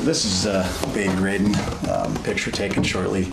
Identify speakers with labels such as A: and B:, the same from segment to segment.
A: This is baby Raiden, picture taken shortly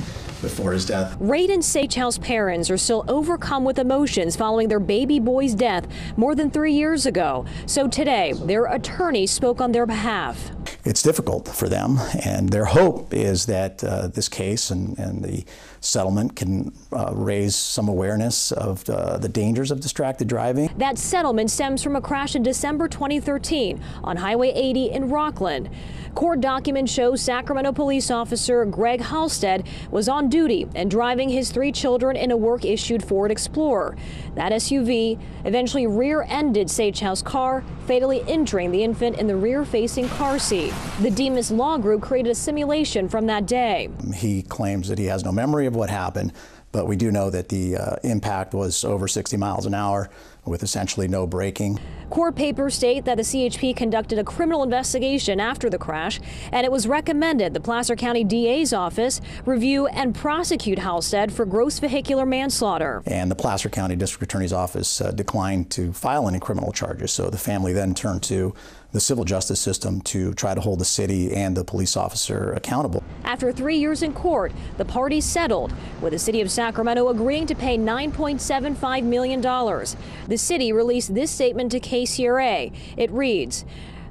A: before his death.
B: Raiden Seychell's parents are still overcome with emotions following their baby boy's death more than 3 years ago. So today, their attorney spoke on their behalf.
A: It's difficult for them, and their hope is that this case and the settlement can raise some awareness of the dangers of distracted driving.
B: That settlement stems from a crash in December 2013 on Highway 80 in Rockland. Court documents show Sacramento police officer Greg Halstead was on duty and driving his 3 children in a work-issued Ford Explorer. That SUV eventually rear-ended Seychell's car, fatally injuring the infant in the rear-facing car seat. The Demas Law Group created a simulation from that day. He claims that he has no memory of what happened, but we do know that the impact was over 60 miles an hour with essentially no braking. Court papers state that the CHP conducted a criminal investigation after the crash, and it was recommended the Placer County DA's office review and prosecute Halstead for gross vehicular manslaughter. And the Placer County District Attorney's Office declined to file any criminal charges, so the family then turned to the civil justice system to try to hold the city and the police officer accountable. After 3 years in court, the parties settled, with the city of Sacramento agreeing to pay $9.75 million. The city released this statement to KCRA. It reads,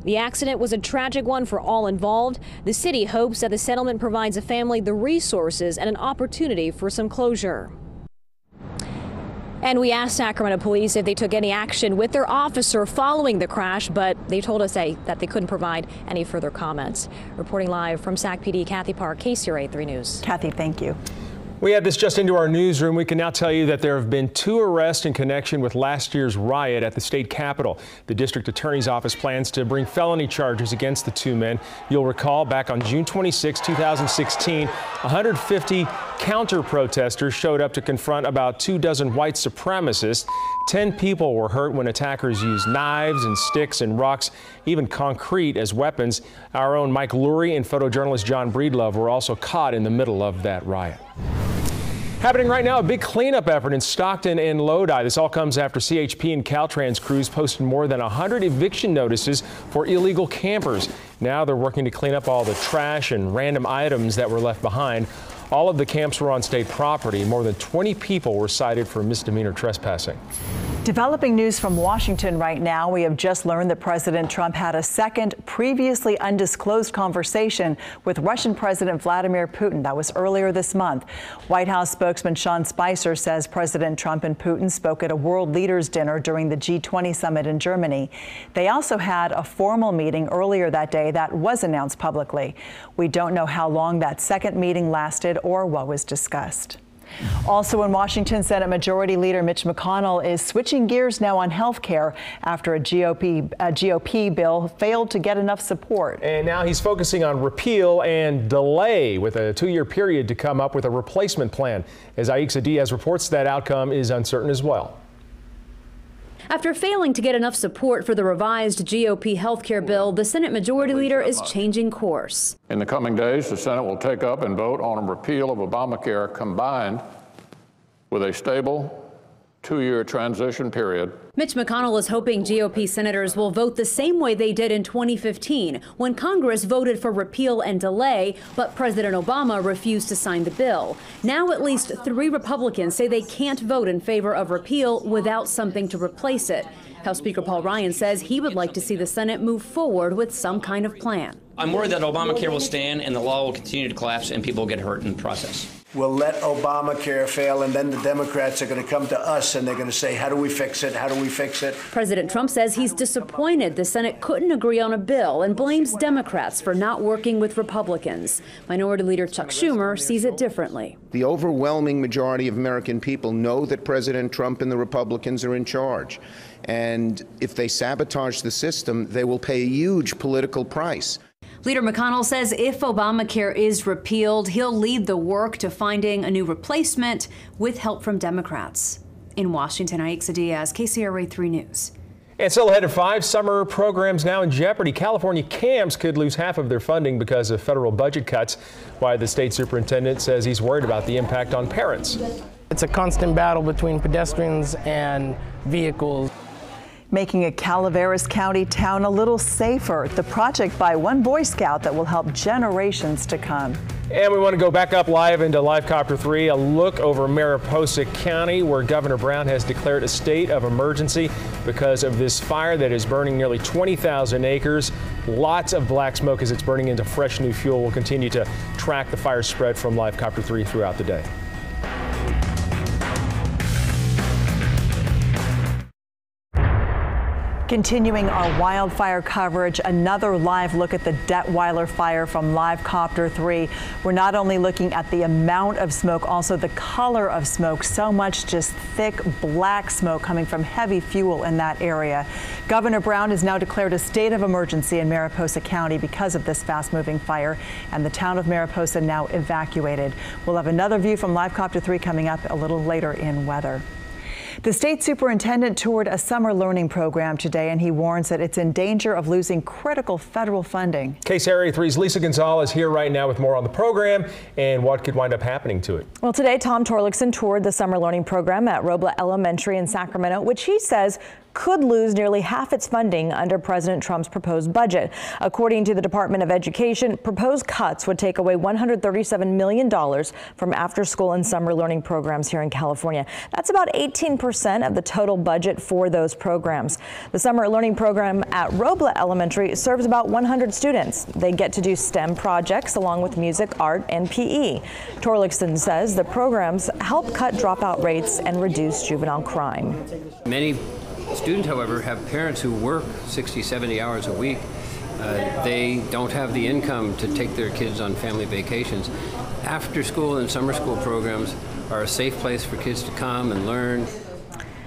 B: "The accident was a tragic one for all involved. The city hopes that the settlement provides the family the resources and an opportunity for some closure." And we asked Sacramento police if they took any action with their officer following the crash, but they told us that they couldn't provide any further comments. Reporting live from Sac PD, Kathy Park, KCRA 3 News.
C: Kathy, thank you.
D: We have this just into our newsroom. We can now tell you that there have been 2 arrests in connection with last year's riot at the state capitol. The district attorney's office plans to bring felony charges against the 2 men. You'll recall back on June 26, 2016, 150 counter-protesters showed up to confront about 24 white supremacists. 10 people were hurt when attackers used knives and sticks and rocks, even concrete as weapons. Our own Mike Lurie and photojournalist John Breedlove were also caught in the middle of that riot. Happening right now, a big cleanup effort in Stockton and Lodi. This all comes after CHP and Caltrans crews posted more than 100 eviction notices for illegal campers. Now they're working to clean up all the trash and random items that were left behind. All of the camps were on state property. More than 20 people were cited for misdemeanor trespassing.
C: Developing news from Washington right now. We have just learned that President Trump had a second previously undisclosed conversation with Russian President Vladimir Putin. That was earlier this month. White House spokesman Sean Spicer says President Trump and Putin spoke at a world leaders dinner during the G20 summit in Germany. They also had a formal meeting earlier that day that was announced publicly. We don't know how long that second meeting lasted or what was discussed. Also in Washington, Senate Majority Leader Mitch McConnell is switching gears now on health care after a GOP bill failed to get enough support.
D: And now he's focusing on repeal and delay with a 2-year period to come up with a replacement plan. As Aixa Diaz reports, that outcome is uncertain as well.
E: After failing to get enough support for the revised GOP health care bill, the Senate Majority Leader is changing course.
F: In the coming days, the Senate will take up and vote on a repeal of Obamacare combined with a stable 2-year transition period.
E: Mitch McConnell is hoping GOP senators will vote the same way they did in 2015 when Congress voted for repeal and delay, but President Obama refused to sign the bill. Now at least 3 Republicans say they can't vote in favor of repeal without something to replace it. House Speaker Paul Ryan says he would like to see the Senate move forward with some kind of plan.
G: I'm worried that Obamacare will stand and the law will continue to collapse and people will get hurt in the process.
H: We'll let Obamacare fail, and then the Democrats are going to come to us and they're going to say, how do we fix it? How do we fix it?
E: President Trump says he's disappointed the Senate couldn't agree on a bill and blames Democrats for not working with Republicans. Minority Leader Chuck Schumer sees it differently.
I: The overwhelming majority of American people know that President Trump and the Republicans are in charge. And if they sabotage the system, they will pay a huge political price.
E: Leader McConnell says if Obamacare is repealed, he'll lead the work to finding a new replacement with help from Democrats. In Washington, Aixa Diaz, KCRA 3 News.
D: And still ahead of 5 summer programs now in jeopardy. California camps could lose half of their funding because of federal budget cuts. Why the state superintendent says he's worried about the impact on parents.
J: It's a constant battle between pedestrians and vehicles.
C: Making a Calaveras County town a little safer. The project by one Boy Scout that will help generations to come.
D: And we want to go back up live into Live Copter 3, a look over Mariposa County, where Governor Brown has declared a state of emergency because of this fire that is burning nearly 20,000 acres. Lots of black smoke as it's burning into fresh new fuel. We'll continue to track the fire spread from Live Copter 3 throughout the day.
C: Continuing our wildfire coverage, another live look at the Detweiler fire from Live Copter 3. We're not only looking at the amount of smoke, also the color of smoke. So much just thick black smoke coming from heavy fuel in that area. Governor Brown has now declared a state of emergency in Mariposa County because of this fast-moving fire, and the town of Mariposa now evacuated. We'll have another view from Live Copter 3 coming up a little later in weather. The state superintendent toured a summer learning program today, and he warns that it's in danger of losing critical federal funding.
D: KCRA 3's Lisa Gonzalez here right now with more on the program and what could wind up happening to it.
B: Well, today Tom Torlakson toured the summer learning program at Robla Elementary in Sacramento, which he says could lose nearly half its funding under President Trump's proposed budget. According to the Department of Education, proposed cuts would take away $137 million from after-school and summer learning programs here in California. That's about 18% of the total budget for those programs. The summer learning program at Robla Elementary serves about 100 students. They get to do STEM projects along with music, art, and PE. Torlakson says the programs help cut dropout rates and reduce juvenile crime.
J: Many students, however, have parents who work 60, 70 hours a week. They don't have the income to take their kids on family vacations. After school and summer school programs are a safe place for kids to come and learn.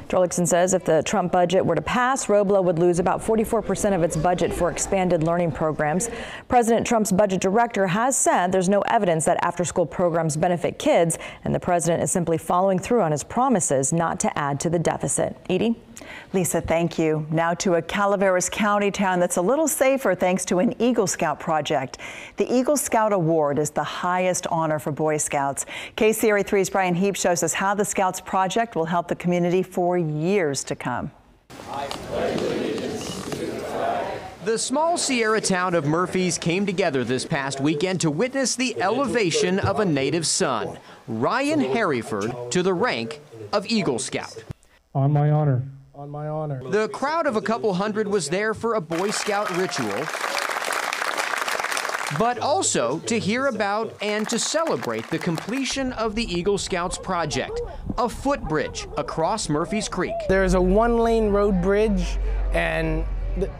B: Torlakson says if the Trump budget were to pass, Robla would lose about 44% of its budget for expanded learning programs. President Trump's budget director has said there's no evidence that after-school programs benefit kids, and the president is simply following through on his promises not to add to the deficit. Edie?
C: Lisa, thank you. Now to a Calaveras County town that's a little safer thanks to an Eagle Scout project. The Eagle Scout Award is the highest honor for Boy Scouts. KCRA 3's Brian Heap shows us how the Scouts project will help the community for years to come.
K: The small Sierra town of Murphys came together this past weekend to witness the elevation of a native son, Ryan Harryford, to the rank of Eagle Scout.
L: On my honor. On my honor.
K: The crowd of a couple hundred was there for a Boy Scout ritual, but also to hear about and to celebrate the completion of the Eagle Scouts project, a footbridge across Murphys Creek.
L: There's a one-lane road bridge, and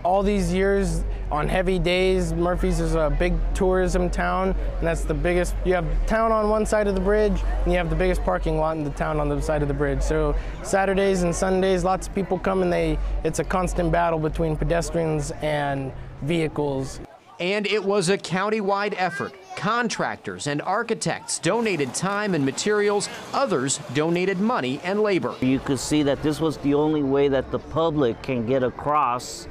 L: all these years on heavy days, Murphys is a big tourism town, and that's the biggest. You have town on one side of the bridge, and you have the biggest parking lot in the town on the side of the bridge. So Saturdays and Sundays, lots of people come, and it's a constant battle between pedestrians and vehicles.
K: And it was a county-wide effort. Contractors and architects donated time and materials. Others donated money and labor.
M: You could see that this was the only way that the public can get across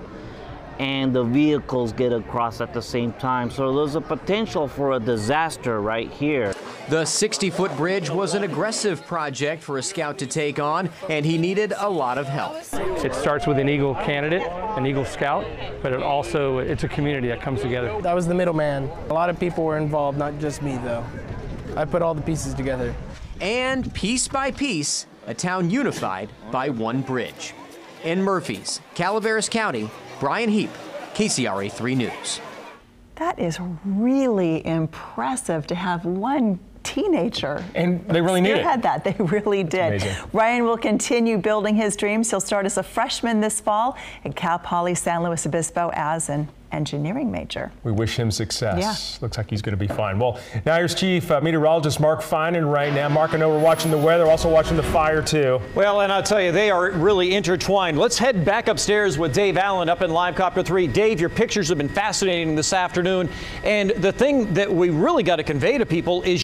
M: and the vehicles get across at the same time. So there's a potential for a disaster right here.
K: The 60-foot bridge was an aggressive project for a scout to take on, and he needed a lot of help.
L: It starts with an Eagle candidate, an Eagle Scout, but it's a community that comes together. I was the middleman. A lot of people were involved, not just me though. I put all the pieces together.
K: And piece by piece, a town unified by one bridge. In Murphys, Calaveras County, Brian Heap, KCRA 3 News.
C: That is really impressive to have one teenager.
D: And they really need it.
C: Had that. They really did.
D: Amazing.
C: Ryan will continue building his dreams. He'll start as a freshman this fall at Cal Poly San Luis Obispo as an engineering major.
D: We wish him success.
C: Yeah.
D: Looks like he's going to be fine. Well, now here's Chief Meteorologist Mark Finan right now. Mark, I know we're watching the weather, also watching the fire too.
N: Well, and I'll tell you, they are really intertwined. Let's head back upstairs with Dave Allen up in Live Copter 3. Dave, your pictures have been fascinating this afternoon. And the thing that we really got to convey to people is